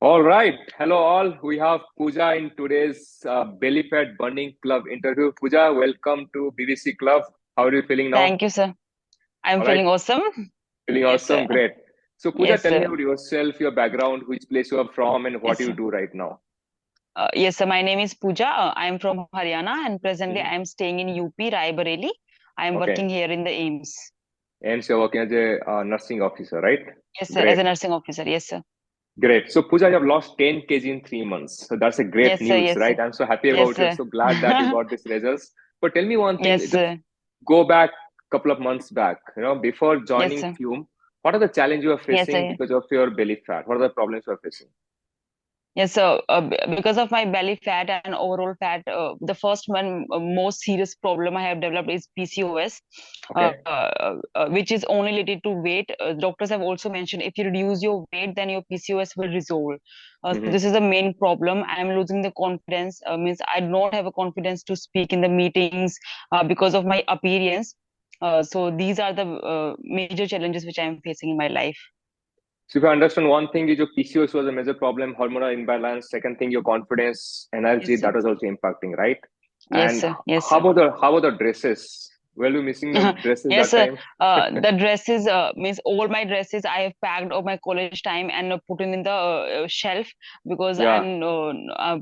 All right. Hello, all. We have Pooja in today's Belly Fat Burning Club interview. Pooja, welcome to BBC Club. How are you feeling now? Thank you, sir. I'm All right. feeling awesome. Feeling Yes, sir. awesome. Great. So, Pooja, Yes, tell me sir. about yourself, your background, which place you are from, and what Yes, you sir. do right now. Yes, sir. My name is Pooja. I'm from Haryana, and presently Mhm. I'm staying in UP, Rai Bareli. I'm Okay. working here in the AIMS. And so, you're working as a nursing officer, right? Yes, sir. As Great. a nursing officer. Yes, sir. Great. So, Pooja, you have lost 10 kg in 3 months. So, that's a great Yes, sir. news, Yes, sir. right? I'm so happy Yes, about it. sir. So glad that you got this results. But tell me one thing. Yes, Just sir. go back a couple of months back, before Yes, joining sir. Fume, what are the challenges you are Yes, facing sir. because of your belly fat? What are the problems you are facing? Yes, so because of my belly fat and overall fat, the first one most serious problem I have developed is PCOS, Okay. which is only related to weight. Doctors have also mentioned if you reduce your weight, then your PCOS will resolve. So Mm-hmm. this is the main problem. I am losing the confidence. Means I do not have a confidence to speak in the meetings because of my appearance. So these are the major challenges which I am facing in my life. So if I understand one thing is your PCOS was a major problem, hormonal imbalance. Second thing, your confidence, energy, Yes, sir. that was also impacting, right? Yes, And sir. Yes, how sir. about the dresses? Were you missing the dresses Yes, that time? the dresses means all my dresses I have packed of my college time and put in the shelf because Yeah.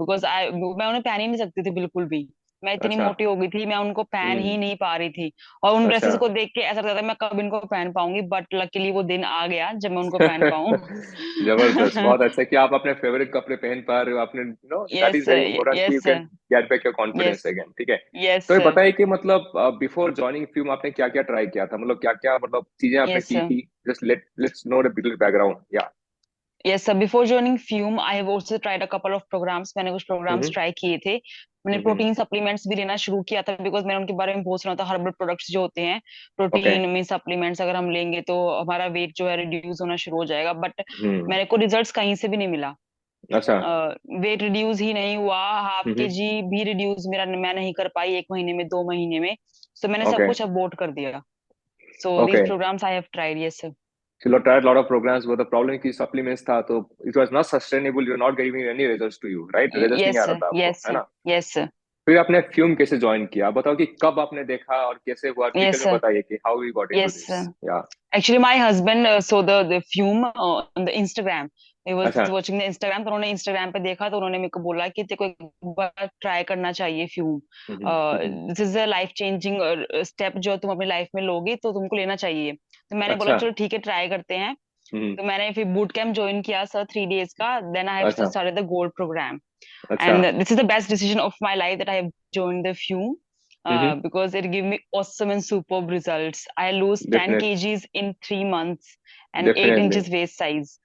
because मैं उन्हें पहन ही नहीं सकती थी बिल्कुल भी. मैं इतनी अच्छा. मोटी हो गई थी मैं उनको पहन ही हम्म. नहीं पा रही थी और उन अच्छा. ड्रेसेस को देख के ऐसा लगता था मैं कब इनको पहन पाऊंगी बट लकीली वो दिन आ गया जब मैं उनको पहन पाऊं. जबरदस्त बहुत अच्छा कि आप अपने फेवरेट कपड़े पहन पा रहे हो आपने that yes is very important कि yes you can get back your confidence yes again ठीक है यस तो ये बताइए कि मतलब बिफोर जॉइनिंग फिल्म आपने क्या क्या ट्राई किया था मतलब क्या क्या मतलब चीजें आपने यस की थी just let's know the little background या Yes, sir. Before joining Fume, I have also tried a couple of programs. मैंने कुछ programs हम्म try किए थे. मैंने हम्म प्रोटीन सप्लीमेंट्स भी लेना शुरू किया था बिकॉज मैंने उनके बारे में बहुत सुना था हर्बल प्रोडक्ट्स जो होते हैं ओके प्रोटीन में सप्लीमेंट्स अगर हम लेंगे तो हमारा वेट जो है रिड्यूस होना शुरू हो जाएगा बट हम्म मेरे को रिजल्ट्स कहीं से भी नहीं मिला. अच्छा वेट रिड्यूस ही नहीं हुआ. हाफ के हम्म जी भी रिड्यूस मेरा मैं नहीं कर पाई 1 महीने में 2 महीने में. सो मैंने सब ओके कुछ अबॉर्ट कर दिया. So okay these programmes I have tried. Yes sir. चलो ट्राइड लॉट ऑफ प्रोग्राम्स वो द प्रॉब्लम की सप्लीमेंट्स था तो it was not sustainable you are not giving any results to you right results नहीं yes आ रहा sir. था आपको यस है सर. ना यस सर. फिर आपने फ्यूम कैसे ज्वाइन किया बताओ कि कब आपने देखा और कैसे हुआ डिटेल यस में सर. बताइए कि how you got into Yes, this या actually, my husband saw the fume on the Instagram. He was अच्छा watching the Instagram. तो उन्होंने Instagram पे देखा तो उन्होंने मेरे को बोला कि तेरे को एक बार ट्राई करना चाहिए fume. This is a life changing step जो तुम अपनी लाइफ में लोगी तो तुमको लेना चाहिए. तो मैंने बोला अच्छा चलो ठीक है ट्राई करते हैं. हम्म तो मैंने फिर बूट कैंप ज्वाइन किया सर 3 days का. देन आई हैव अच्छा स्टार्टेड द गोल्ड प्रोग्राम. अच्छा And this is the best decision of my life that I have joined the Fume because it gave me awesome and superb results. I lose 10 definite kgs in 3 months and 8 definitely inches waist size.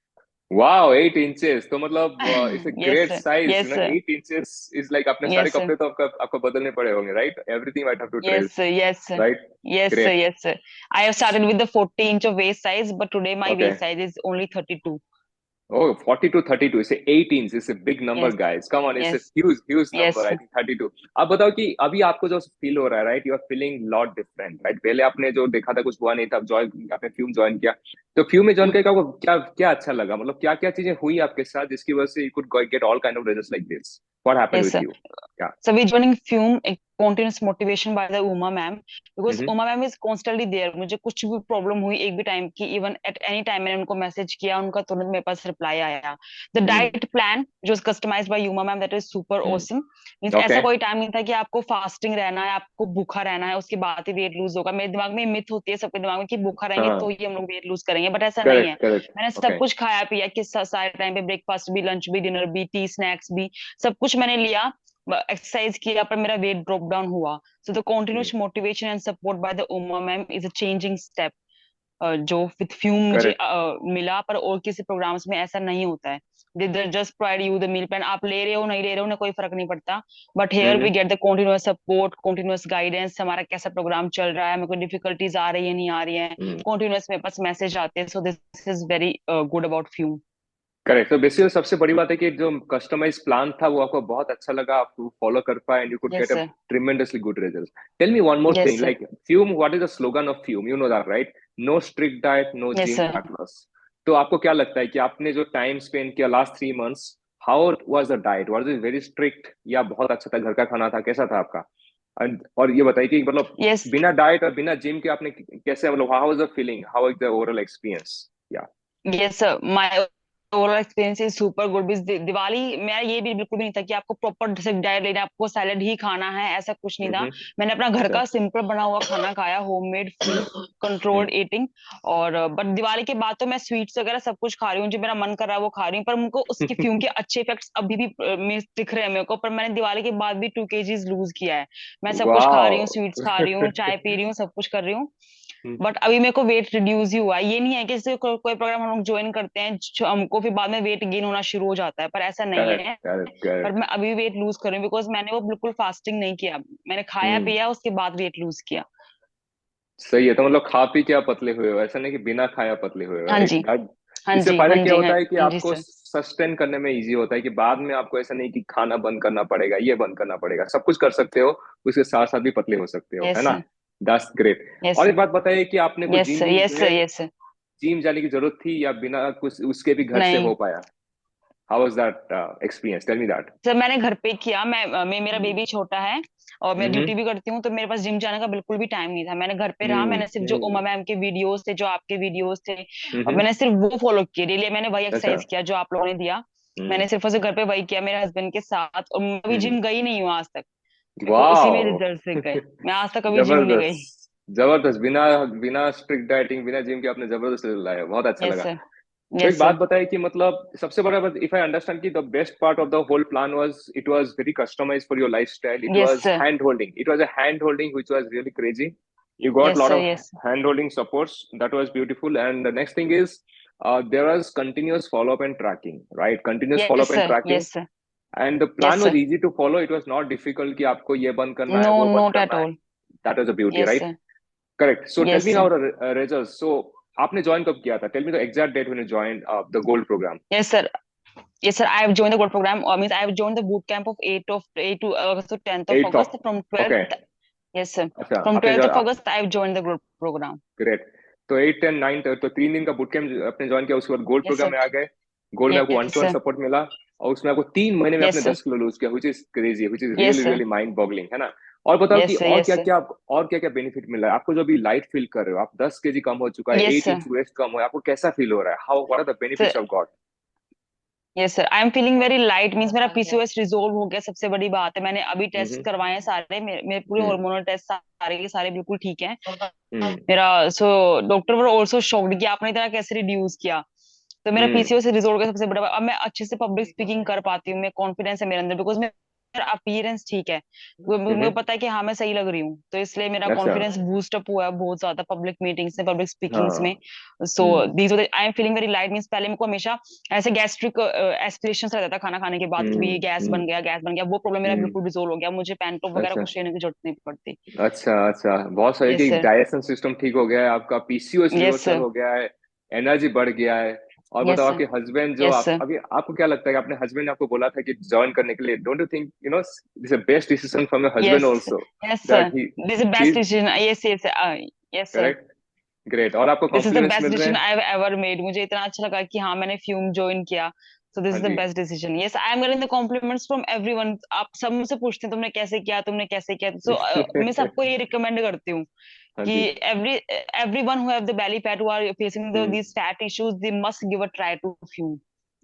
Wow 8 inches तो मतलब it's a Yes, great sir. Size Yes, sir. 8 inches is like अपने सारे Yes, sir. कपड़े तो आपका आपको बदलने पड़े होंगे right everything might have to Yes, trace sir. Yes, sir. Right Yes, sir. Great Yes, sir. I have started with the 40-inch of waist size, but today my okay waist size is only 32. Oh, 42, 32. It's a 18. It's a big number, Yes, guys. Come on, it's a yes, huge, huge number. yes, I think 32. अब बताओ कि अभी आपको जो feel हो रहा है, right? You are feeling lot different, right? पहले आपने जो देखा था कुछ हुआ नहीं था, अब जॉइन आपने फ्यूम ज्वाइन किया, तो फ्यूम में ज्वाइन sir. करके आपको क्या क्या अच्छा लगा? मतलब क्या क्या चीजें हुई आपके साथ जिसकी वजह से you could get all kind of results like this? What happened Yes, with sir. You? क्या? So we joining Fume, a continuous motivation by the Uma ma'am because hmm Uma ma'am is constantly there. मुझे कुछ भी problem हुई एक भी time की even at any time मैंने उनको मैसेज किया उनका तुरंत मेरे पास रिप्लाई आया. द हम्म डाइट प्लान जो customised by Uma ma'am that is super awesome. Means okay ऐसा कोई टाइम नहीं था कि आपको फास्टिंग रहना है आपको भूखा रहना है उसके बाद ही वेट लूज होगा. मेरे दिमाग में मिथ होती है सबके दिमाग में कि भूखा रहेंगे तो हाँ ही हम लोग वेट लूज करेंगे बट ऐसा नहीं है. करेक्ट करेक्ट मैंने सब ओके कुछ खाया पिया कि सारे टाइम पे ब्रेकफास्ट भी लंच भी डिनर भी टी स्नैक्स भी सब कुछ मैंने लिया. एक्सरसाइज किया पर मेरा वेट ड्रॉप डाउन हुआ. So the continuous motivation and support by the Uma ma'am is a changing step. जो विथ फ्यूम मुझे करेक्ट मिला पर और किसी प्रोग्राम्स में ऐसा नहीं होता है. They just provide you the meal plan आप ले रहे हो नहीं ले रहे हो ना कोई फर्क नहीं पड़ता. But here we hmm get the continuous support continuous guidance हमारा कैसा प्रोग्राम चल रहा है मेरे को डिफिकल्टीज आ रही है नहीं आ रही है. हम्म कंटिन्यूअस मेरे पास मैसेज आते हैं. So this is very good about fume. Correct तो बेसिकली सबसे बड़ी बात है कि जो कस्टमाइज प्लान था वो आपको बहुत अच्छा लगा आप फॉलो कर पाए and you could yes get a sir. tremendously good results tell me one more yes thing sir. like fume what is the slogan of fume you know that right no strict diet no yes gym sir. fat loss तो आपको क्या लगता है कि आपने जो time spend किया last 3 months, how was the diet, was it very strict या बहुत अच्छा था, घर का खाना था, कैसा था आपका? और ये बताइए कि मतलब यस बिना डाइट और बिना जिम के आपने कैसे, मतलब how was the feeling, how was the overall experience? या yes my overall experience is super good. Diwali मेरा ये भी बिल्कुल भी नहीं था कि आपको प्रॉपर सिर्फ डाइट लेना है, आपको सैलेड ही खाना है, ऐसा कुछ नहीं था। हम्म। मैंने अपना घर अच्छा। का सिंपल बना हुआ खाना खाया, homemade food, hmm. Controlled eating. और बट दिवाली के बाद तो मैं स्वीट्स वगैरह सब कुछ खा रही हूँ, जो मेरा मन कर रहा है वो खा रही हूँ, पर मुझको उसके फ्यूम के अच्छे इफेक्ट्स अभी भी दिख रहे हैं मेरे को। पर मैंने दिवाली के बाद भी 2 kgs लूज किया है। मैं सब कुछ खा रही हूँ, वाओ। स्वीट्स खा रही हूँ, चाय पी रही हूँ, सब कुछ कर रही हूँ। बट अभी मेरे को वेट रिड्यूस ही हुआ है। ये नहीं है कि जैसे कोई प्रोग्राम हम लोग ज्वाइन करते हैं हमको फिर बाद में वेट गेन होना शुरू हो जाता है, पर ऐसा नहीं करेक्ट है। करेक्ट पर करेक्ट। मैं अभी वेट लूज कर रही हूँ बिकॉज मैंने वो बिल्कुल फास्टिंग नहीं किया। मैंने खाया हम्म। पिया उसके बाद वेट लूज किया। सही है, तो मतलब खा पी के आप पतले हुए हो, ऐसा नहीं कि बिना खाया पतले हुए हो, हाँ राइट? जी, दैट हाँ इससे जी, फायदा हाँ क्या जी, होता हाँ है कि हाँ जी आपको सर। सस्टेन करने में इजी होता है, कि बाद में आपको ऐसा नहीं कि खाना बंद करना पड़ेगा, ये बंद करना पड़ेगा, सब कुछ कर सकते हो, उसके साथ साथ भी पतले हो सकते हो, है यस ना? Sir, that's great. यस और सर, एक बात बताइए कि आपने को यस जिम सर, भी यस जो सर, है, यस सर। जिम जाने की जरूरत थी या बिना कुछ उसके भी घर से हो नहीं पाया? How was that experience, tell me that. Sir, मैंने घर पे किया। मैं मेरा बेबी छोटा है और मैं हम्म। ड्यूटी भी करती हूँ, तो मेरे पास जिम जाने का बिल्कुल भी टाइम नहीं था। मैंने घर पे रहा, मैंने सिर्फ जो उमा हम्म। मैम के वीडियोस थे, जो आपके वीडियोस थे, और हम्म। मैंने सिर्फ वो फॉलो किए डेली। मैंने वही अच्छा। एक्सरसाइज किया जो आप लोगों ने दिया। हम्म। मैंने सिर्फ उसे घर पे वही किया मेरे हस्बैंड के साथ, और मैं अभी हम्म। जिम गई नहीं हूँ आज तक। मेरे को उसी में वाओ। रिजल्ट दिख गए। मैं आज तक कभी जिम नहीं गई। जबरदस्त। जबरदस्त, बिना बिना स्ट्रिक्ट डाइटिंग, बिना जिम के आपने जबरदस्त रिजल्ट लाया, बहुत अच्छा यस लगा। सर, तो एक यस बात सर, बताइए कि मतलब सबसे बड़ा बात, इफ आई अंडरस्टैंड, कि the best part of the whole plan was it was very customised for your lifestyle, it yes was sir, hand holding, it was a hand holding which was really crazy, you got yes lot sir, of yes hand holding supports, that was beautiful. And the next thing is, there was continuous follow up and tracking, right? Continuous follow yes up and sir, tracking, yes sir, and the yes plan was sir. easy to follow, it was not difficult कि आपको ये बंद करना है, no, वो बंद not at करना है. All. That was the beauty, yes right? Sir, Correct. So tell yes me now sir, the results. So आपने join कब किया था? Tell me the exact date when you joined the gold program. Yes sir. Yes, sir. I have joined the gold program, or means I have joined the boot camp of 8 to August to 10th of 8th August. of, From okay. 12th, yes, sir. अच्छा, From आपने 12th of August, I have joined the gold program. Great. तो 8 10 9, तो 3 दिन का बुट camp आपने join किया, उसके बाद गोल्ड Yes, प्रोग्राम sir. में आ गए। गोल्ड में आपको one Yes, two one sir. Support मिला, और उसमें आपको 3 महीने में Yes, आपने sir. 10 किलो लूज किया, which is crazy, which is Yes, really sir. Really mind boggling, है ना? और बताओ कि Yes, sir. Yes, sir. और क्या क्या बेनिफिट मिल रहा है आपको, जो अभी लाइट फील कर रहे हो, आप 10 केजी कम हो चुका है, Yes, 8 इंच sir. वेस्ट कम हो, आपको कैसा फील हो रहा है, how, what are the So, benefits of god? Yes sir, I am feeling very light. Means मेरा पीसीओएस रिजोल्व हो गया, सबसे बड़ी बात है। मैंने अभी टेस्ट हम्म। करवाए हैं सारे, मेरे पूरे हम्म। हार्मोनल टेस्ट सारे के सारे बिल्कुल ठीक हैं हम्म। मेरा। So doctor were also shocked कि आपने इतना कैसे रिड्यूस किया। तो मेरा हम्म। पीसीओएस रिजोल्व हो गया, सबसे बड़ा बात। अब मैं अच्छे से पब्लिक स्पीकिंग कर पाती हूँ, मैं कॉन्फिडेंस है मेरे अंदर, बिकॉज मेरा अपीयरेंस ठीक है। मुझे हम्म। पता है कि हाँ मैं सही लग रही हूँ, तो इसलिए मेरा अच्छा। कॉन्फिडेंस बूस्ट अप हुआ है बहुत ज्यादा पब्लिक मीटिंग्स में, पब्लिक स्पीकिंग्स में। हाँ। So hmm. These I am feeling very light. Means पहले मेरे को हमेशा ऐसे गैस्ट्रिक एस्पिरेशन रहता था खाना खाने के बाद, कि भी गैस हम्म। बन गया, गैस बन गया। वो प्रॉब्लम मेरा हम्म। बिल्कुल रिजोल्व हो गया, मुझे पैंटॉप वगैरह अच्छा कुछ लेने की जरूरत नहीं पड़ती। अच्छा अच्छा, बहुत सारी, यस कि सर, डाइजेशन सिस्टम ठीक हो गया है आपका, पीसीओएस यस रिवर्सल सर, हो गया है, एनर्जी बढ़ गया है। और यस बताओ सर, आपके हस्बैंड जो, यस आप सर, अभी आपको क्या लगता है कि अपने हस्बैंड ने आपको बोला था कि ज्वाइन करने के लिए, don't you think this best decision from your husband yes, also, yes sir. That he this is he best decision. Yes, yes, yes sir. Correct? Great, और आपको this is the compliments best मिल रहे decision हैं? I have ever made. मुझे इतना अच्छा लगा कि हाँ मैंने फ्यूम ज्वाइन किया। सो दिस हाँ इज द जी। Best decision. Yes, I am getting the compliments from everyone. आप सब मुझसे पूछते हैं तुमने कैसे किया, तुमने कैसे किया। सो मैं सबको ये रिकमेंड करती हूँ हाँ कि जी। everyone who have the belly fat, who are facing hmm. these fat issues, they must give a try to fume.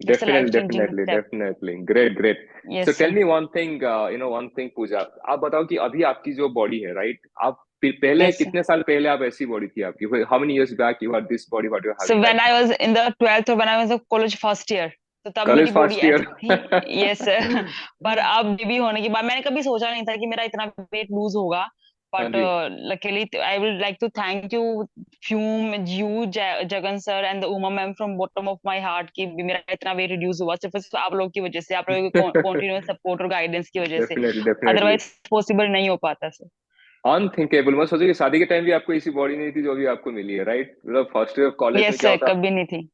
It's a life definitely changing definitely step. Definitely, great great. So Yes, tell sir. Me one thing, one thing Pooja, आप बताओ कि अभी आपकी जो body है, right, आप पहले Yes, sir. कितने साल पहले आप ऐसी बॉडी थी आपकी, how many years back you are this body what you are So having when right I now? was in the 12th, or when I was in college first year, तो तब मेरी कॉलेज बॉडी फर्स्ट ईयर। ऐसी थी। Yes sir. पर अब baby होने के बाद मैंने कभी सोचा नहीं था कि मेरा इतना वेट लूज होगा। हाँ बट जी। Luckily I will like to thank you Fume, you, Jagan sir and the Uma ma'am, from bottom of my heart, कि मेरा इतना वेट रिड्यूस हुआ सिर्फ सिर्फ आप लोग की वजह से, आप लोगों की कॉन्टिन्यूस सपोर्ट और गाइडेंस की वजह से। Definitely definitely. अदरवाइज पॉसिबल नहीं हो पाता सर। अनथिंकेबल, मैं सोचो कि शादी के टाइम भी आपको इसी बॉडी नहीं थी जो भी आपको मिली है, राइट? मतलब फर्स्ट ईयर ऑफ कॉलेज में यस क्या सर, होता, कभी नहीं थी।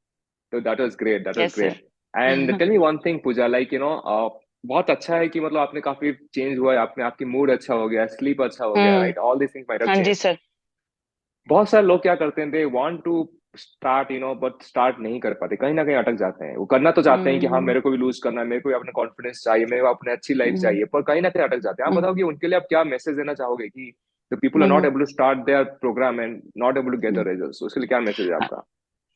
तो that was great, that was yes sir. Great. And tell me one thing Pooja, like बहुत अच्छा है कि मतलब आपने काफी चेंज हुआ है, आपने, आपकी मूड अच्छा हो गया, स्लीप अच्छा हो गया, हम्म। Right, all this things might have हाँ जी चेंज्ड। सर। बहुत सारे लोग क्या करते हैं, they want to start but start नहीं कर पाते, कहीं ना कहीं अटक जाते हैं। वो करना तो चाहते हैं कि हाँ हम्म मेरे को भी लूज करना है, मेरे को भी अपने कॉन्फिडेंस चाहिए, मेरे को अपने अच्छी लाइफ हम्म चाहिए, पर कहीं ना कहीं अटक जाते हैं। आप हम्म बताओ कि उनके लिए आप क्या मैसेज देना चाहोगे कि the people are not hmm able to start their program and not able to get the hmm. Results, उसके लिए क्या मैसेज है आपका?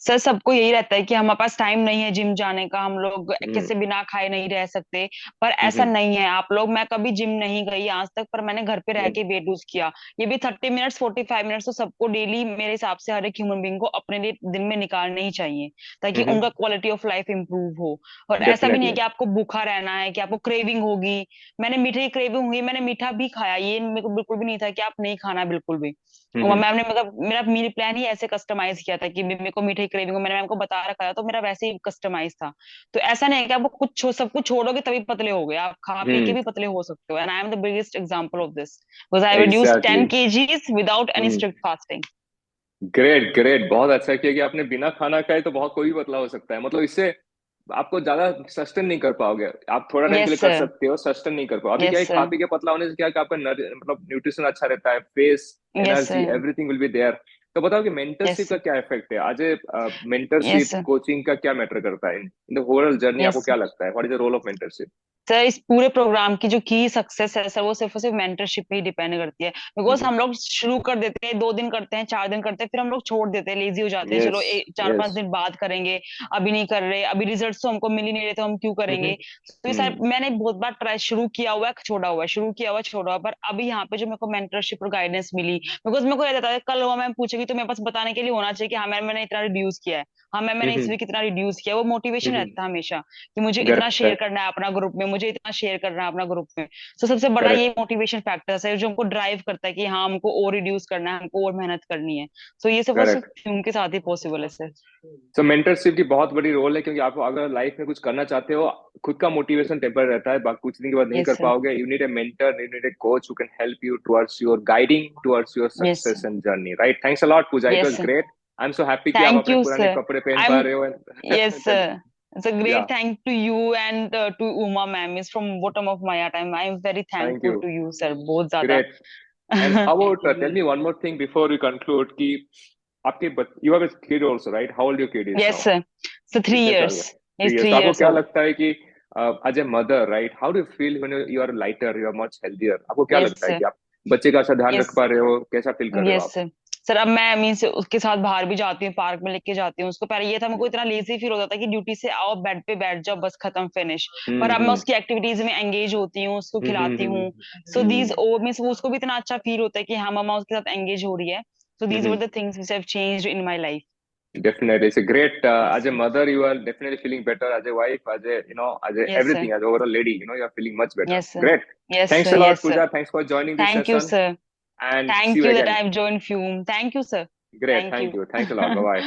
सर सबको यही रहता है कि हमारे पास टाइम नहीं है जिम जाने का, हम लोग हम्म किसी बिना खाए नहीं रह सकते। पर ऐसा हम्म नहीं है आप लोग, मैं कभी जिम नहीं गई आज तक, पर मैंने घर पे रह हम्म के वेट लूज किया। ये भी 30 मिनट्स 45 मिनट्स तो सबको डेली मेरे हिसाब से हर एक ह्यूमन बीइंग को अपने लिए दिन में निकालने ही चाहिए, ताकि उनका क्वालिटी ऑफ लाइफ इंप्रूव हो। और ऐसा भी नहीं है डेफिनेटली। कि आपको भूखा रहना है, कि आपको क्रेविंग होगी। मैंने मीठे की क्रेविंग हुई, मैंने मीठा भी खाया, ये मेरे को बिल्कुल भी नहीं था कि आप नहीं खाना बिल्कुल भी। और हम्म मैम ने मतलब मेरा मील प्लान ही ऐसे कस्टमाइज किया था कि मेरे को मीठे क्रेविंग को मैंने मैम को बता रखा था, तो मेरा वैसे ही कस्टमाइज था। तो ऐसा नहीं है कि आप सब कुछ छोड़ोगे तभी पतले हो गए, आप खा पी के हम्म भी पतले हो सकते हो। And I am the biggest example of this, because I reduce exactly. 10 kgs without any hmm. Strict fasting. Great great, बहुत अच्छा किया कि आपने बिना खाना खाए तो बहुत कोई भी पतला हो सकता है, मतलब इससे आपको ज्यादा सस्टेन नहीं कर पाओगे। आप थोड़ा टाइम के यस लिए कर सर। सकते हो, सस्टेन नहीं कर पाओ। अभी क्या यस है, खा सर। पी के पतला होने से क्या है कि आपका मतलब न्यूट्रिशन अच्छा रहता है, face, yes energy, sir. Everything will be there. तो बताओ कि यस मेंटरशिप का सर। क्या इफेक्ट है आज? Yes mentorship sir. कोचिंग का क्या मैटर करता है इन द होल जर्नी? आपको यस। क्या लगता है, what is the role of mentorship? Sir इस पूरे प्रोग्राम की जो की सक्सेस है सर, वो सिर्फ और सिर्फ मेंटरशिप पे ही डिपेंड करती है। बिकॉज हम लोग शुरू कर देते हैं, 2 दिन करते हैं, 4 दिन करते हैं, फिर हम लोग छोड़ देते हैं, लेजी हो जाते हैं, यस चलो चार यस। पांच दिन बाद करेंगे। अभी नहीं कर रहे, अभी रिजल्ट तो हमको मिल ही नहीं रहे, तो हम क्यों करेंगे। तो ये सारे मैंने बहुत बार ट्राई शुरू किया हुआ है, छोड़ा हुआ है, शुरू किया हुआ है, छोड़ा हुआ है। पर अभी यहाँ पे जो मेरे को मेंटरशिप और गाइडेंस मिली, बिकॉज मेरे को ये रहता है कल वो मैम पूछेगी तो मेरे पास बताने के लिए होना चाहिए कि हाँ मैम मैंने इतना रिड्यूस किया है, हाँ मैम मैंने इस वीक इतना रिड्यूस किया है। वो मोटिवेशन रहता है हमेशा कि मुझे इतना शेयर करेक्ट करना है अपना ग्रुप में, मुझे इतना शेयर करना है अपना ग्रुप में। तो सबसे बड़ा ये करेक्ट। मोटिवेशन फैक्टर है जो हमको ड्राइव करता है कि हाँ हमको और रिड्यूस करना है, हमको और मेहनत करनी है। तो ये सब बस करेक्ट। उनके साथ ही पॉसिबल है सर। सो मेंटरशिप की बहुत बड़ी रोल है, क्योंकि आप अगर लाइफ में कुछ करना चाहते हो, खुद का मोटिवेशन टेम्पर रहता है, बाकी कुछ दिन के बाद नहीं यस कर सर। पाओगे। You need a mentor, you need a coach who can help you towards your guiding towards your yes success sir. And journey, right? Thanks a lot Pooja, it yes was sir. Great. I am so happy कि आप thank अपने you पुराने sir. कपड़े पहन आई पा M, रहे हो yes चलिए। सर, it's a या, great thank to you and to Uma ma'am is from bottom of my heart. I am very thank thankful you. to you sir, बहुत ज्यादा। Great. And how about, tell me one more thing before we conclude कि आपके you have a kid also, right? How old your kid is yes now? Sir. So three कितने साल years का? he's 3 years. three तो आपको years क्या old। लगता है कि as a mother, right, how do feel when you are lighter, you are much healthier? आपको क्या Yes लगता है sir। कि आप बच्चे का अच्छा ध्यान रख Yes। पा रहे हो, कैसा फील कर रहे हो यस आप? सर। सर अब मैं मीन से उसके साथ बाहर भी जाती हूँ, पार्क में लेके जाती हूँ उसको। पहले ये था मेरे को इतना लेजी फील होता था कि ड्यूटी से आओ बेड पे बैठ जाओ बस खत्म फिनिश। पर अब मैं हम्म उसकी एक्टिविटीज में एंगेज होती हूँ, उसको खिलाती हूँ। So these hmm O means उसको भी इतना अच्छा फील होता है कि हाँ मम्मा उसके साथ एंगेज हो रही है। So these were hmm. The things which have changed in my life. Definitely, it's a great. Yes As a sir. mother, you are definitely feeling better. As a wife, as a as a yes sir. everything, as overall lady, you are feeling much better. Yes sir. Great. Yes Thanks sir. a lot, yes sir. Pooja. Thanks for joining this thank you session, sir. and see thank you you that again. I have joined fume, thank you sir. Great. Thank Thank you. you. Thanks a lot. Bye bye.